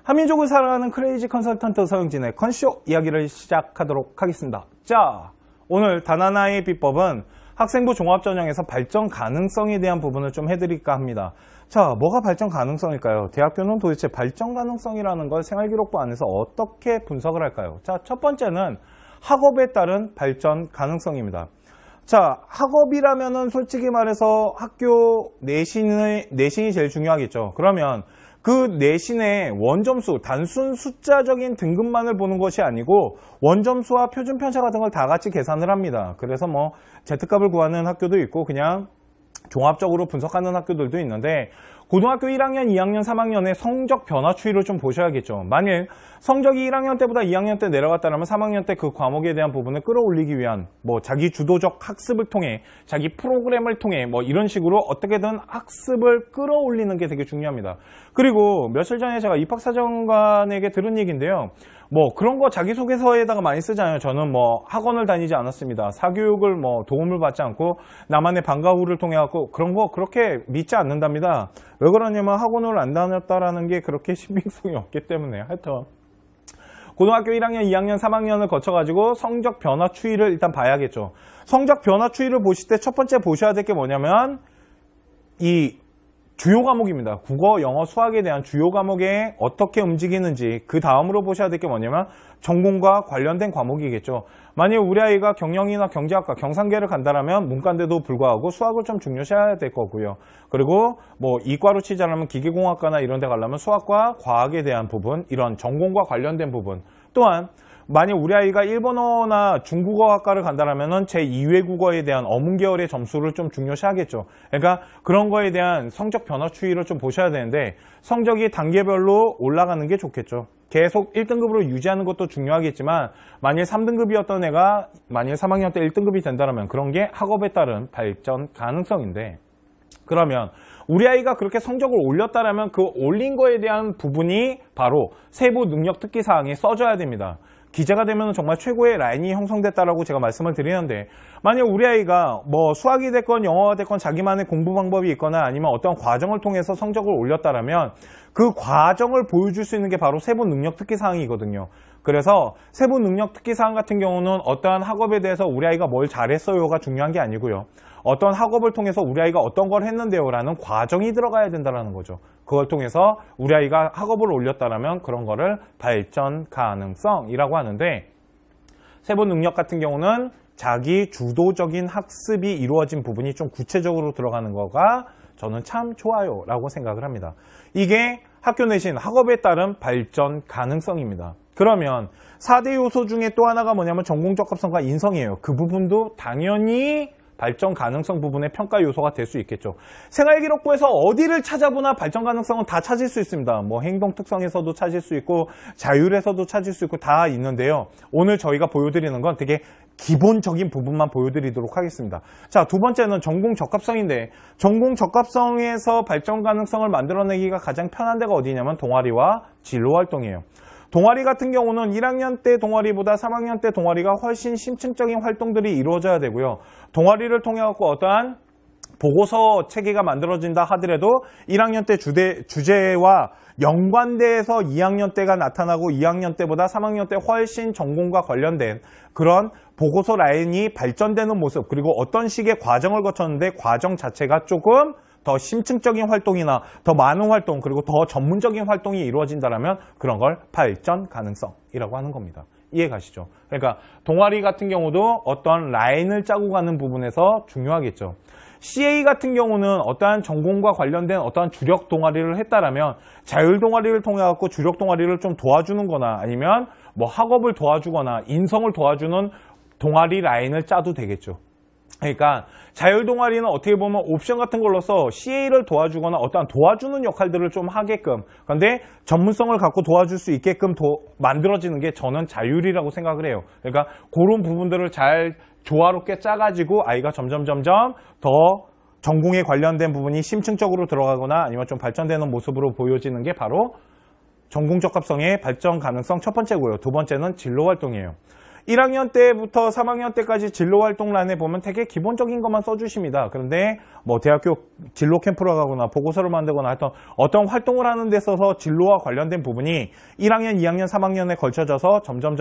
한민족을 살아가는 크레이지 컨설턴트 서영진의 컨쇼 이야기를 시작하도록 하겠습니다. 자, 오늘 단 하나의 비법은 학생부 종합전형에서 발전 가능성에 대한 부분을 좀 해드릴까 합니다. 자, 뭐가 발전 가능성일까요? 대학교는 도대체 발전 가능성이라는 걸 생활기록부 안에서 어떻게 분석을 할까요? 자, 첫 번째는 학업에 따른 발전 가능성입니다. 자, 학업이라면은 솔직히 말해서 학교 내신이 제일 중요하겠죠. 그러면 그 내신의 원점수, 단순 숫자적인 등급만을 보는 것이 아니고 원점수와 표준 편차 같은 걸 다 같이 계산을 합니다. 그래서 뭐 Z값을 구하는 학교도 있고 그냥 종합적으로 분석하는 학교들도 있는데 고등학교 1학년, 2학년, 3학년의 성적 변화 추이를 좀 보셔야겠죠. 만일 성적이 1학년 때보다 2학년 때 내려갔다면 3학년 때 그 과목에 대한 부분을 끌어올리기 위한 뭐 자기 주도적 학습을 통해 자기 프로그램을 통해 뭐 이런 식으로 어떻게든 학습을 끌어올리는 게 되게 중요합니다. 그리고 며칠 전에 제가 입학사정관에게 들은 얘기인데요. 뭐 그런 거 자기소개서에다가 많이 쓰잖아요. 저는 뭐 학원을 다니지 않았습니다. 사교육을 뭐 도움을 받지 않고 나만의 방과 후를 통해 갖고 그런 거 그렇게 믿지 않는답니다. 왜 그러냐면 학원을 안 다녔다라는 게 그렇게 신빙성이 없기 때문에. 하여튼 고등학교 1학년, 2학년, 3학년을 거쳐가지고 성적 변화 추이를 일단 봐야겠죠. 성적 변화 추이를 보실 때 첫 번째 보셔야 될 게 뭐냐면 이 주요 과목입니다. 국어, 영어, 수학에 대한 주요 과목에 어떻게 움직이는지 그 다음으로 보셔야 될 게 뭐냐면 전공과 관련된 과목이겠죠. 만약 우리 아이가 경영이나 경제학과, 경상계를 간다라면 문과인데도 불구하고 수학을 좀 중요시해야 될 거고요. 그리고 뭐 이과로 치자라면 기계공학과나 이런 데 가려면 수학과 과학에 대한 부분, 이런 전공과 관련된 부분. 또한 만약 우리 아이가 일본어나 중국어학과를 간다라면 제2외국어에 대한 어문 계열의 점수를 좀 중요시하겠죠. 그러니까 그런 거에 대한 성적 변화 추이를 좀 보셔야 되는데 성적이 단계별로 올라가는 게 좋겠죠. 계속 1등급으로 유지하는 것도 중요하겠지만 만일 3등급이었던 애가 만일 3학년 때 1등급이 된다면 그런 게 학업에 따른 발전 가능성인데 그러면 우리 아이가 그렇게 성적을 올렸다면 그 올린 거에 대한 부분이 바로 세부 능력 특기 사항에 써줘야 됩니다. 기재가 되면 정말 최고의 라인이 형성됐다라고 제가 말씀을 드리는데 만약 우리 아이가 뭐 수학이 됐건 영어가 됐건 자기만의 공부 방법이 있거나 아니면 어떤 과정을 통해서 성적을 올렸다라면 그 과정을 보여줄 수 있는 게 바로 세부 능력 특기 사항이거든요. 그래서 세부 능력 특기 사항 같은 경우는 어떠한 학업에 대해서 우리 아이가 뭘 잘했어요가 중요한 게 아니고요. 어떤 학업을 통해서 우리 아이가 어떤 걸 했는데요 라는 과정이 들어가야 된다는 거죠. 그걸 통해서 우리 아이가 학업을 올렸다면 그런 거를 발전 가능성이라고 하는데 세부 능력 같은 경우는 자기 주도적인 학습이 이루어진 부분이 좀 구체적으로 들어가는 거가 저는 참 좋아요 라고 생각을 합니다. 이게 학교 내신 학업에 따른 발전 가능성입니다. 그러면 4대 요소 중에 또 하나가 뭐냐면 전공적합성과 인성이에요. 그 부분도 당연히 발전 가능성 부분의 평가 요소가 될 수 있겠죠. 생활기록부에서 어디를 찾아보나 발전 가능성은 다 찾을 수 있습니다. 뭐 행동 특성에서도 찾을 수 있고 자율에서도 찾을 수 있고 다 있는데요. 오늘 저희가 보여드리는 건 되게 기본적인 부분만 보여드리도록 하겠습니다. 자, 두 번째는 전공 적합성인데 전공 적합성에서 발전 가능성을 만들어내기가 가장 편한 데가 어디냐면 동아리와 진로 활동이에요. 동아리 같은 경우는 1학년 때 동아리보다 3학년 때 동아리가 훨씬 심층적인 활동들이 이루어져야 되고요. 동아리를 통해 갖고 어떠한 보고서 체계가 만들어진다 하더라도 1학년 때 주제와 연관돼서 2학년 때가 나타나고 2학년 때보다 3학년 때 훨씬 전공과 관련된 그런 보고서 라인이 발전되는 모습 그리고 어떤 식의 과정을 거쳤는데 과정 자체가 조금 더 심층적인 활동이나 더 많은 활동 그리고 더 전문적인 활동이 이루어진다면 그런 걸 발전 가능성이라고 하는 겁니다. 이해 가시죠? 그러니까 동아리 같은 경우도 어떤 라인을 짜고 가는 부분에서 중요하겠죠. CA 같은 경우는 어떠한 전공과 관련된 어떠한 주력 동아리를 했다라면 자율 동아리를 통해 갖고 주력 동아리를 좀 도와주는 거나 아니면 뭐 학업을 도와주거나 인성을 도와주는 동아리 라인을 짜도 되겠죠. 그러니까 자율 동아리는 어떻게 보면 옵션 같은 걸로서 CA를 도와주거나 어떠한 도와주는 역할들을 좀 하게끔 그런데 전문성을 갖고 도와줄 수 있게끔 만들어지는 게 저는 자율이라고 생각을 해요. 그러니까 그런 부분들을 잘 조화롭게 짜가지고 아이가 점점 더 전공에 관련된 부분이 심층적으로 들어가거나 아니면 좀 발전되는 모습으로 보여지는 게 바로 전공 적합성의 발전 가능성 첫 번째고요. 두 번째는 진로 활동이에요. 1학년 때부터 3학년 때까지 진로활동란에 보면 되게 기본적인 것만 써주십니다. 그런데 뭐 대학교 진로 캠프로 가거나 보고서를 만들거나 하여튼 어떤 활동을 하는 데 있어서 진로와 관련된 부분이 1학년, 2학년, 3학년에 걸쳐져서 점점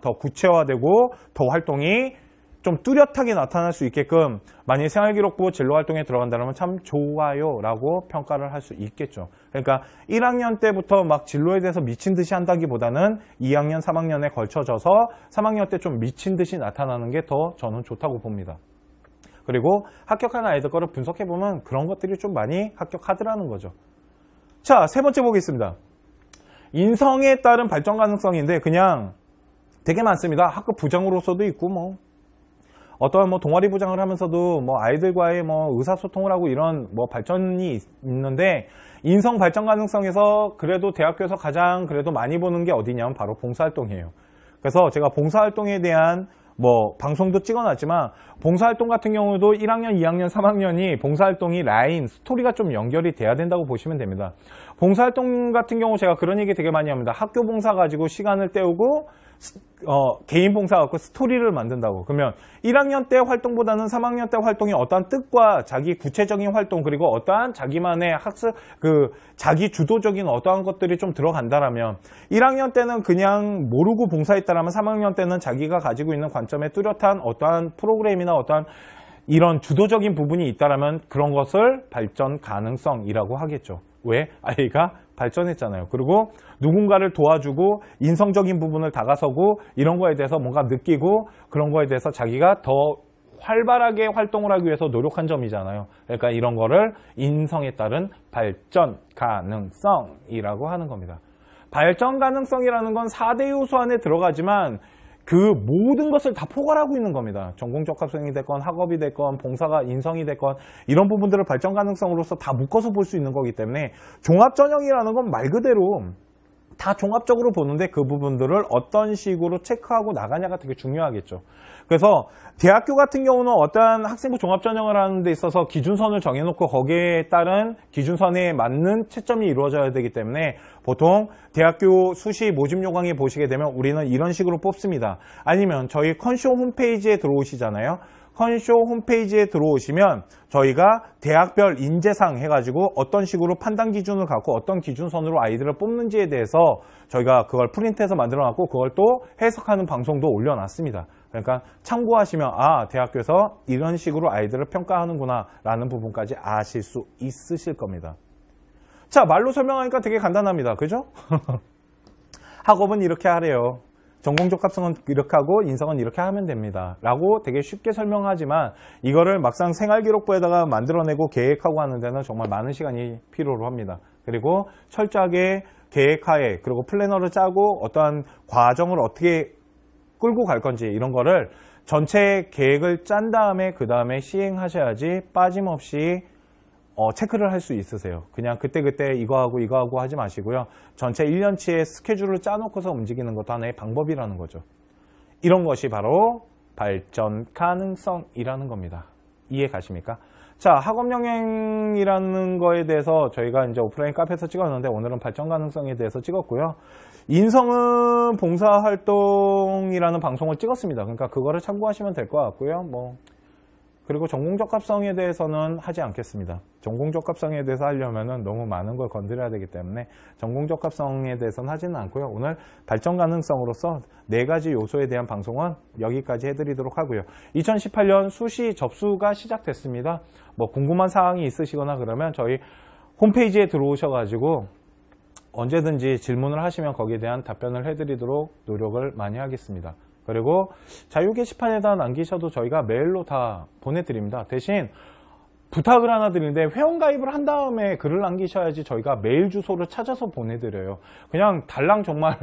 더 구체화되고 더 활동이 좀 뚜렷하게 나타날 수 있게끔 만약 생활기록부 진로활동에 들어간다면 참 좋아요 라고 평가를 할 수 있겠죠. 그러니까 1학년 때부터 막 진로에 대해서 미친 듯이 한다기보다는 2학년, 3학년에 걸쳐져서 3학년 때 좀 미친 듯이 나타나는 게 더 저는 좋다고 봅니다. 그리고 합격한 아이들 거를 분석해보면 그런 것들이 좀 많이 합격하더라는 거죠. 자, 세 번째 보겠습니다. 인성에 따른 발전 가능성인데 그냥 되게 많습니다. 학급 부장으로서도 있고 뭐 어떠한 뭐 동아리 부장을 하면서도 뭐 아이들과의 뭐 의사소통을 하고 이런 뭐 발전이 있는데 인성 발전 가능성에서 그래도 대학교에서 가장 그래도 많이 보는 게 어디냐면 바로 봉사활동이에요. 그래서 제가 봉사활동에 대한 뭐 방송도 찍어놨지만 봉사활동 같은 경우도 1학년, 2학년, 3학년이 봉사활동이 라인, 스토리가 좀 연결이 돼야 된다고 보시면 됩니다. 봉사활동 같은 경우 제가 그런 얘기 되게 많이 합니다. 학교 봉사 가지고 시간을 때우고 개인 봉사 갖고 스토리를 만든다고. 그러면 1학년 때 활동보다는 3학년 때 활동이 어떠한 뜻과 자기 구체적인 활동 그리고 어떠한 자기만의 학습 자기 주도적인 어떠한 것들이 좀 들어간다라면 1학년 때는 그냥 모르고 봉사했다라면 3학년 때는 자기가 가지고 있는 관점에 뚜렷한 어떠한 프로그램이나 어떠한 이런 주도적인 부분이 있다라면 그런 것을 발전 가능성이라고 하겠죠. 왜? 아이가 발전했잖아요. 그리고 누군가를 도와주고 인성적인 부분을 다가서고 이런 거에 대해서 뭔가 느끼고 그런 거에 대해서 자기가 더 활발하게 활동을 하기 위해서 노력한 점이잖아요. 그러니까 이런 거를 인성에 따른 발전 가능성이라고 하는 겁니다. 발전 가능성이라는 건 4대 요소 안에 들어가지만 그 모든 것을 다 포괄하고 있는 겁니다. 전공적합성이 됐건 학업이 됐건 봉사가 인성이 됐건 이런 부분들을 발전 가능성으로서 다 묶어서 볼 수 있는 거기 때문에 종합전형이라는 건 말 그대로 다 종합적으로 보는데 그 부분들을 어떤 식으로 체크하고 나가냐가 되게 중요하겠죠. 그래서 대학교 같은 경우는 어떠한 학생부 종합전형을 하는 데 있어서 기준선을 정해놓고 거기에 따른 기준선에 맞는 채점이 이루어져야 되기 때문에 보통 대학교 수시 모집 요강에 보시게 되면 우리는 이런 식으로 뽑습니다. 아니면 저희 컨쇼 홈페이지에 들어오시잖아요. 컨쇼 홈페이지에 들어오시면 저희가 대학별 인재상 해가지고 어떤 식으로 판단 기준을 갖고 어떤 기준선으로 아이들을 뽑는지에 대해서 저희가 그걸 프린트해서 만들어놨고 그걸 또 해석하는 방송도 올려놨습니다. 그러니까 참고하시면 아 대학교에서 이런 식으로 아이들을 평가하는구나 라는 부분까지 아실 수 있으실 겁니다. 자, 말로 설명하니까 되게 간단합니다. 그죠? 학업은 이렇게 하래요. 전공적합성은 이렇게 하고 인성은 이렇게 하면 됩니다. 라고 되게 쉽게 설명하지만 이거를 막상 생활기록부에다가 만들어내고 계획하고 하는 데는 정말 많은 시간이 필요로 합니다. 그리고 철저하게 계획하에 그리고 플래너를 짜고 어떠한 과정을 어떻게 끌고 갈 건지 이런 거를 전체 계획을 짠 다음에 그 다음에 시행하셔야지 빠짐없이 체크를 할 수 있으세요. 그냥 그때그때 이거하고 하지 마시고요. 전체 1년치의 스케줄을 짜놓고서 움직이는 것도 하나의 방법이라는 거죠. 이런 것이 바로 발전 가능성이라는 겁니다. 이해 가십니까? 자, 학업 영향이라는 거에 대해서 저희가 이제 오프라인 카페에서 찍었는데 오늘은 발전 가능성에 대해서 찍었고요. 인성은 봉사활동이라는 방송을 찍었습니다. 그러니까 그거를 참고하시면 될 것 같고요. 그리고 전공적합성에 대해서는 하지 않겠습니다. 전공적합성에 대해서 하려면 너무 많은 걸 건드려야 되기 때문에 전공적합성에 대해서는 하지는 않고요. 오늘 발전 가능성으로서 4가지 요소에 대한 방송은 여기까지 해드리도록 하고요. 2018년 수시 접수가 시작됐습니다. 궁금한 사항이 있으시거나 그러면 저희 홈페이지에 들어오셔가지고 언제든지 질문을 하시면 거기에 대한 답변을 해드리도록 노력을 많이 하겠습니다. 그리고 자유 게시판에다 남기셔도 저희가 메일로 다 보내드립니다. 대신 부탁을 하나 드리는데 회원가입을 한 다음에 글을 남기셔야지 저희가 메일 주소를 찾아서 보내드려요. 그냥 달랑 정말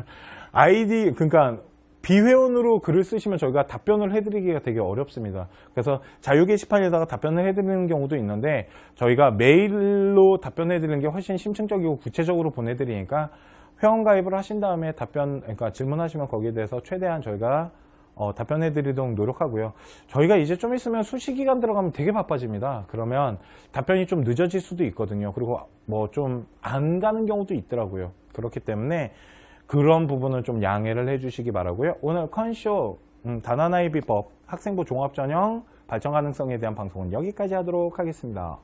아이디 그러니까 비회원으로 글을 쓰시면 저희가 답변을 해드리기가 되게 어렵습니다. 그래서 자유 게시판에다가 답변을 해드리는 경우도 있는데 저희가 메일로 답변해드리는 게 훨씬 심층적이고 구체적으로 보내드리니까 회원가입을 하신 다음에 그러니까 질문하시면 거기에 대해서 최대한 저희가 답변해 드리도록 노력하고요. 저희가 이제 좀 있으면 수시 기간 들어가면 되게 바빠집니다. 그러면 답변이 좀 늦어질 수도 있거든요. 그리고 좀 안 가는 경우도 있더라고요. 그렇기 때문에 그런 부분은 좀 양해를 해 주시기 바라고요. 오늘 컨쇼 다나나의 비법 학생부 종합전형 발전 가능성에 대한 방송은 여기까지 하도록 하겠습니다.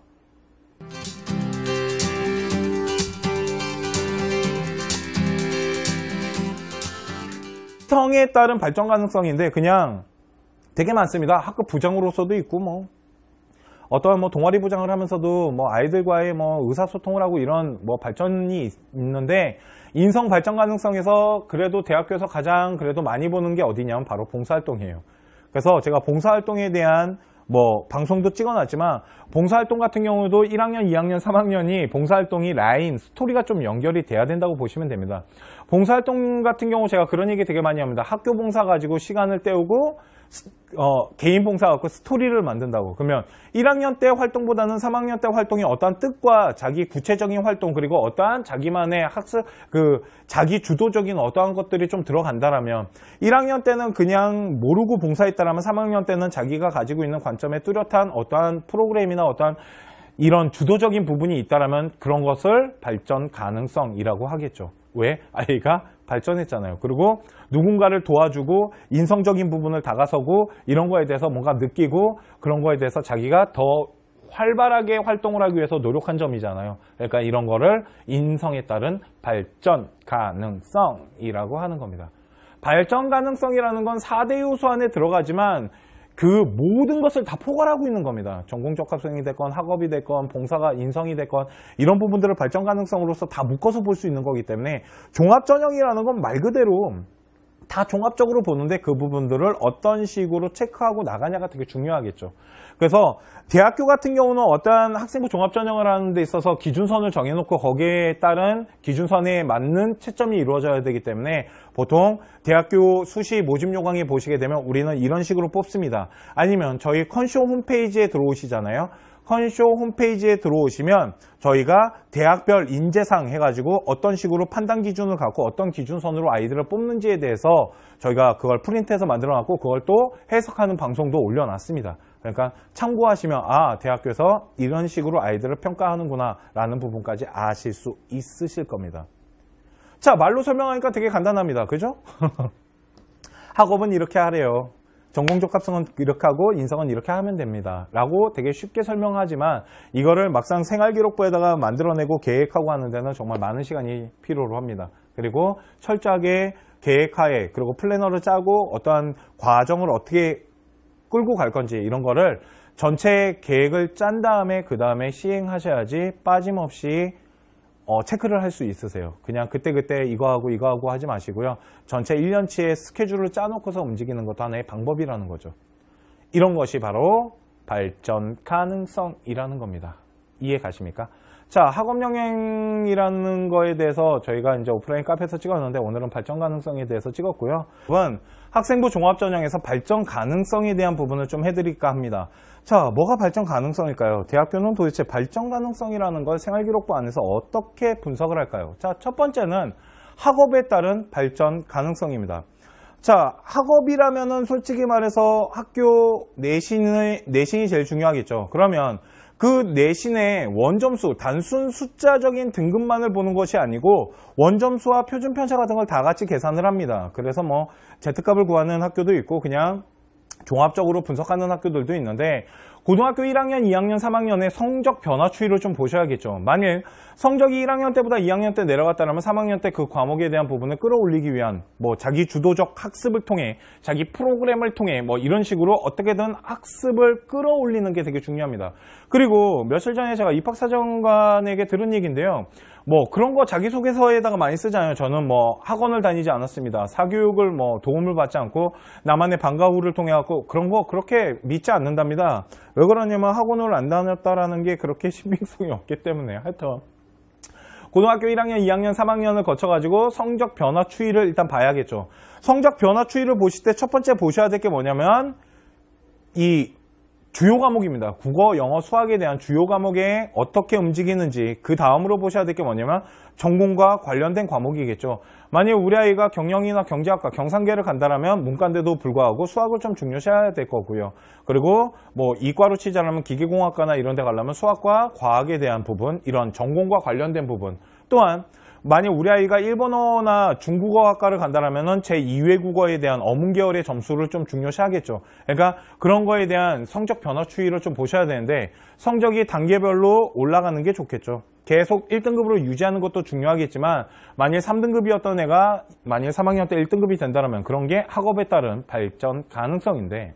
성에 따른 발전 가능성인데 그냥 되게 많습니다. 학급 부장으로서도 있고 뭐 어떤 동아리 부장을 하면서도 아이들과의 의사소통을 하고 이런 발전이 있는데 인성 발전 가능성에서 그래도 대학교에서 가장 그래도 많이 보는 게 어디냐면 바로 봉사활동이에요. 그래서 제가 봉사활동에 대한 방송도 찍어놨지만 봉사활동 같은 경우도 1학년, 2학년, 3학년이 봉사활동이 라인, 스토리가 좀 연결이 돼야 된다고 보시면 됩니다. 봉사활동 같은 경우 제가 그런 얘기 되게 많이 합니다. 학교 봉사 가지고 시간을 때우고 개인 봉사 갖고 스토리를 만든다고. 그러면 1학년 때 활동보다는 3학년 때 활동이 어떠한 뜻과 자기 구체적인 활동 그리고 어떠한 자기만의 학습 자기 주도적인 어떠한 것들이 좀 들어간다라면 1학년 때는 그냥 모르고 봉사했다라면 3학년 때는 자기가 가지고 있는 관점에 뚜렷한 어떠한 프로그램이나 어떠한 이런 주도적인 부분이 있다라면 그런 것을 발전 가능성이라고 하겠죠. 왜? 아이가 발전했잖아요. 그리고 누군가를 도와주고 인성적인 부분을 다가서고 이런 거에 대해서 뭔가 느끼고 그런 거에 대해서 자기가 더 활발하게 활동을 하기 위해서 노력한 점이잖아요. 그러니까 이런 거를 인성에 따른 발전 가능성이라고 하는 겁니다. 발전 가능성이라는 건 4대 요소 안에 들어가지만 그 모든 것을 다 포괄하고 있는 겁니다. 전공적합성이 됐건 학업이 됐건 봉사가 인성이 됐건 이런 부분들을 발전 가능성으로서 다 묶어서 볼 수 있는 거기 때문에 종합전형이라는 건 말 그대로 다 종합적으로 보는데 그 부분들을 어떤 식으로 체크하고 나가냐가 되게 중요하겠죠. 그래서 대학교 같은 경우는 어떠한 학생부 종합전형을 하는 데 있어서 기준선을 정해놓고 거기에 따른 기준선에 맞는 채점이 이루어져야 되기 때문에 보통 대학교 수시 모집 요강에 보시게 되면 우리는 이런 식으로 뽑습니다. 아니면 저희 컨쇼 홈페이지에 들어오시잖아요. 컨쇼 홈페이지에 들어오시면 저희가 대학별 인재상 해가지고 어떤 식으로 판단 기준을 갖고 어떤 기준선으로 아이들을 뽑는지에 대해서 저희가 그걸 프린트해서 만들어 놨고 그걸 또 해석하는 방송도 올려놨습니다. 그러니까 참고하시면 대학교에서 이런 식으로 아이들을 평가하는구나 라는 부분까지 아실 수 있으실 겁니다. 자, 말로 설명하니까 되게 간단합니다. 그죠? 학업은 이렇게 하래요. 전공적합성은 이렇게 하고 인성은 이렇게 하면 됩니다. 라고 되게 쉽게 설명하지만 이거를 막상 생활기록부에다가 만들어내고 계획하고 하는 데는 정말 많은 시간이 필요로 합니다. 그리고 철저하게 계획하에 그리고 플래너를 짜고 어떠한 과정을 어떻게 끌고 갈 건지 이런 거를 전체 계획을 짠 다음에 그 다음에 시행하셔야지 빠짐없이 체크를 할 수 있으세요. 그냥 그때그때 이거 하고 하지 마시고요. 전체 1년치의 스케줄을 짜놓고서 움직이는 것도 하나의 방법이라는 거죠. 이런 것이 바로 발전 가능성이라는 겁니다. 이해 가십니까? 자, 학업 영향이라는 거에 대해서 저희가 이제 오프라인 카페에서 찍었는데 오늘은 발전 가능성에 대해서 찍었고요. 이번 학생부 종합전형에서 발전 가능성에 대한 부분을 좀 해드릴까 합니다. 자, 뭐가 발전 가능성일까요? 대학교는 도대체 발전 가능성이라는 걸 생활기록부 안에서 어떻게 분석을 할까요? 자, 첫 번째는 학업에 따른 발전 가능성입니다. 자, 학업이라면은 솔직히 말해서 학교 내신이 제일 중요하겠죠. 그러면 그 내신의 원점수, 단순 숫자적인 등급만을 보는 것이 아니고 원점수와 표준 편차 같은 걸 다 같이 계산을 합니다. 그래서 Z값을 구하는 학교도 있고 그냥 종합적으로 분석하는 학교들도 있는데 고등학교 1학년, 2학년, 3학년의 성적 변화 추이를 좀 보셔야겠죠. 만일 성적이 1학년 때보다 2학년 때 내려갔다면 3학년 때 그 과목에 대한 부분을 끌어올리기 위한 자기 주도적 학습을 통해 자기 프로그램을 통해 이런 식으로 어떻게든 학습을 끌어올리는 게 되게 중요합니다. 그리고 며칠 전에 제가 입학사정관에게 들은 얘기인데요. 그런 거 자기소개서에다가 많이 쓰잖아요. 저는 학원을 다니지 않았습니다. 사교육을 도움을 받지 않고 나만의 방과 후를 통해 갖고 그런 거 그렇게 믿지 않는답니다. 왜 그러냐면 학원을 안 다녔다라는 게 그렇게 신빙성이 없기 때문에. 하여튼 고등학교 1학년, 2학년, 3학년을 거쳐가지고 성적 변화 추이를 일단 봐야겠죠. 성적 변화 추이를 보실 때 첫 번째 보셔야 될 게 뭐냐면 이 주요 과목입니다. 국어, 영어, 수학에 대한 주요 과목에 어떻게 움직이는지 그 다음으로 보셔야 될 게 뭐냐면 전공과 관련된 과목이겠죠. 만약 우리 아이가 경영이나 경제학과, 경상계를 간다라면 문과인데도 불구하고 수학을 좀 중요시해야 될 거고요. 그리고 이과로 치자면 기계공학과나 이런 데 가려면 수학과 과학에 대한 부분, 이런 전공과 관련된 부분 또한 만약 우리 아이가 일본어나 중국어 학과를 간다라면은 제2외국어에 대한 어문 계열의 점수를 좀 중요시하겠죠. 그러니까 그런 거에 대한 성적 변화 추이를 좀 보셔야 되는데 성적이 단계별로 올라가는 게 좋겠죠. 계속 1등급으로 유지하는 것도 중요하겠지만 만일 3등급이었던 애가 만일 3학년 때 1등급이 된다면 그런 게 학업에 따른 발전 가능성인데,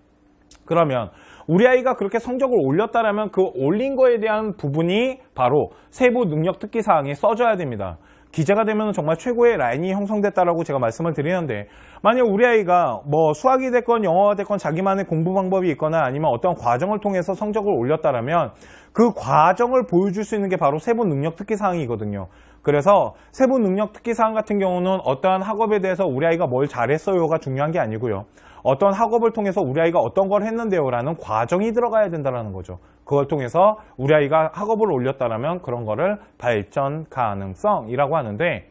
그러면 우리 아이가 그렇게 성적을 올렸다라면 그 올린 거에 대한 부분이 바로 세부 능력 특기 사항에 써줘야 됩니다. 기재가 되면 정말 최고의 라인이 형성됐다라고 제가 말씀을 드리는데, 만약 우리 아이가 뭐 수학이 됐건 영어가 됐건 자기만의 공부 방법이 있거나 아니면 어떤 과정을 통해서 성적을 올렸다라면 그 과정을 보여줄 수 있는 게 바로 세부 능력 특기 사항이거든요. 그래서 세부 능력 특기 사항 같은 경우는 어떠한 학업에 대해서 우리 아이가 뭘 잘했어요가 중요한 게 아니고요. 어떤 학업을 통해서 우리 아이가 어떤 걸 했는데요 라는 과정이 들어가야 된다는 거죠. 그걸 통해서 우리 아이가 학업을 올렸다면 그런 거를 발전 가능성이라고 하는데,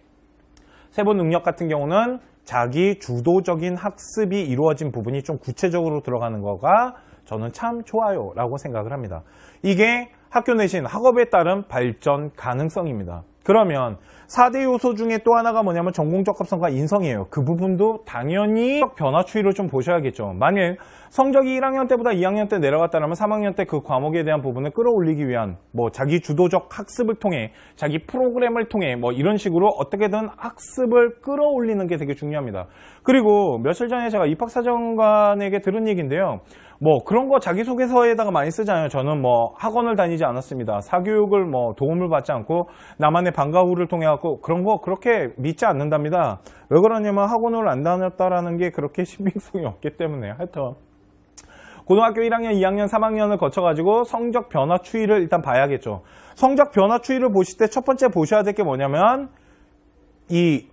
세부 능력 같은 경우는 자기 주도적인 학습이 이루어진 부분이 좀 구체적으로 들어가는 거가 저는 참 좋아요 라고 생각을 합니다. 이게 학교 내신 학업에 따른 발전 가능성입니다. 그러면 4대 요소 중에 또 하나가 뭐냐면 전공적합성과 인성이에요. 그 부분도 당연히 변화 추이를 좀 보셔야겠죠. 만일 성적이 1학년 때보다 2학년 때 내려갔다면 3학년 때 그 과목에 대한 부분을 끌어올리기 위한 뭐 자기 주도적 학습을 통해 자기 프로그램을 통해 뭐 이런 식으로 어떻게든 학습을 끌어올리는 게 되게 중요합니다. 그리고 며칠 전에 제가 입학사정관에게 들은 얘기인데요. 뭐 그런 거 자기소개서에다가 많이 쓰잖아요. 저는 뭐 학원을 다니지 않았습니다. 사교육을 뭐 도움을 받지 않고 나만의 방과 후를 통해 갖고 그런 거 그렇게 믿지 않는답니다. 왜 그러냐면 학원을 안 다녔다라는 게 그렇게 신빙성이 없기 때문에. 하여튼 고등학교 1학년, 2학년, 3학년을 거쳐가지고 성적 변화 추이를 일단 봐야겠죠. 성적 변화 추이를 보실 때 첫 번째 보셔야 될 게 뭐냐면 이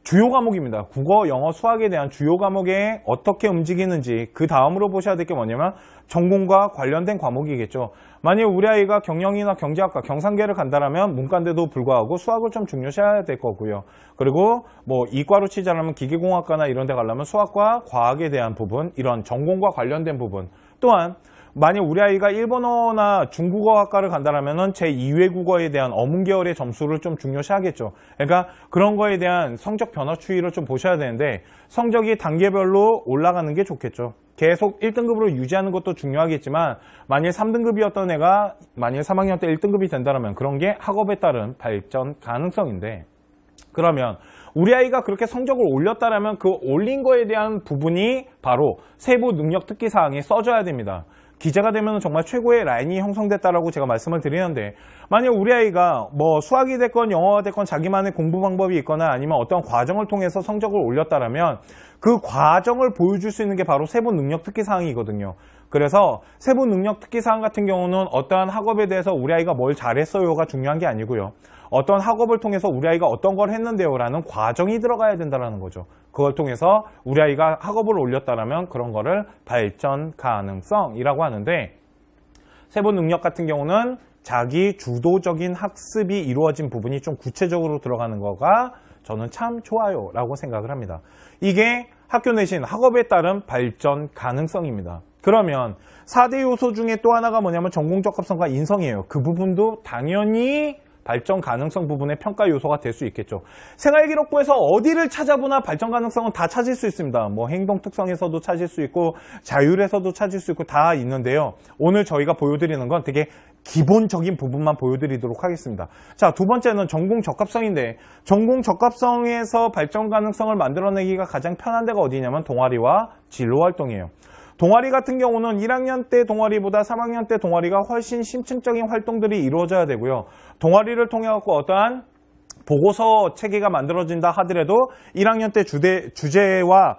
주요 과목입니다. 국어, 영어, 수학에 대한 주요 과목에 어떻게 움직이는지, 그 다음으로 보셔야 될 게 뭐냐면 전공과 관련된 과목이겠죠. 만약 우리 아이가 경영이나 경제학과, 경상계를 간다라면 문과인데도 불구하고 수학을 좀 중요시해야 될 거고요. 그리고 뭐 이과로 치자면 기계공학과나 이런 데 가려면 수학과 과학에 대한 부분, 이런 전공과 관련된 부분, 또한 만약 우리 아이가 일본어나 중국어 학과를 간다라면 제2외국어에 대한 어문 계열의 점수를 좀 중요시하겠죠. 그러니까 그런 거에 대한 성적 변화 추이를 좀 보셔야 되는데 성적이 단계별로 올라가는 게 좋겠죠. 계속 1등급으로 유지하는 것도 중요하겠지만 만일 3등급이었던 애가 만일 3학년 때 1등급이 된다면 그런 게 학업에 따른 발전 가능성인데, 그러면 우리 아이가 그렇게 성적을 올렸다라면 그 올린 거에 대한 부분이 바로 세부 능력 특기 사항에 써줘야 됩니다. 기재가 되면 정말 최고의 라인이 형성됐다라고 제가 말씀을 드리는데, 만약 우리 아이가 뭐 수학이 됐건 영어가 됐건 자기만의 공부 방법이 있거나 아니면 어떤 과정을 통해서 성적을 올렸다라면 그 과정을 보여줄 수 있는 게 바로 세부 능력 특기 사항이거든요. 그래서 세부 능력 특기 사항 같은 경우는 어떠한 학업에 대해서 우리 아이가 뭘 잘했어요가 중요한 게 아니고요. 어떤 학업을 통해서 우리 아이가 어떤 걸 했는데요 라는 과정이 들어가야 된다는 거죠. 그걸 통해서 우리 아이가 학업을 올렸다면 그런 거를 발전 가능성이라고 하는데, 세부 능력 같은 경우는 자기 주도적인 학습이 이루어진 부분이 좀 구체적으로 들어가는 거가 저는 참 좋아요 라고 생각을 합니다. 이게 학교 내신 학업에 따른 발전 가능성입니다. 그러면 4대 요소 중에 또 하나가 뭐냐면 전공적합성과 인성이에요. 그 부분도 당연히 발전 가능성 부분의 평가 요소가 될 수 있겠죠. 생활기록부에서 어디를 찾아보나 발전 가능성은 다 찾을 수 있습니다. 뭐 행동 특성에서도 찾을 수 있고 자율에서도 찾을 수 있고 다 있는데요. 오늘 저희가 보여드리는 건 되게 기본적인 부분만 보여드리도록 하겠습니다. 자, 두 번째는 전공 적합성인데, 전공 적합성에서 발전 가능성을 만들어내기가 가장 편한 데가 어디냐면 동아리와 진로 활동이에요. 동아리 같은 경우는 1학년 때 동아리보다 3학년 때 동아리가 훨씬 심층적인 활동들이 이루어져야 되고요. 동아리를 통해 갖고 어떠한 보고서 체계가 만들어진다 하더라도 1학년 때 주제와